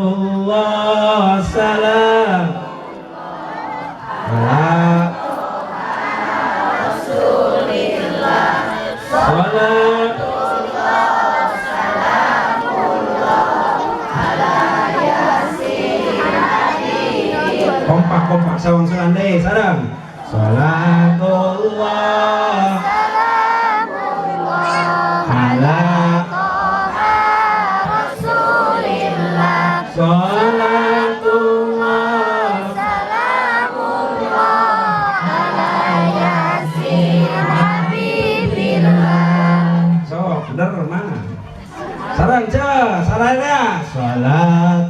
Salatullah salam ala Rasulillah. Salatullah salamullah ala yasin habibih. Kompak sawang serandai sarang. Salatullah salamullah ala Salatullah salamullah ala yasin habibillah. So, bener mana? Sarang ca, saraya. Salat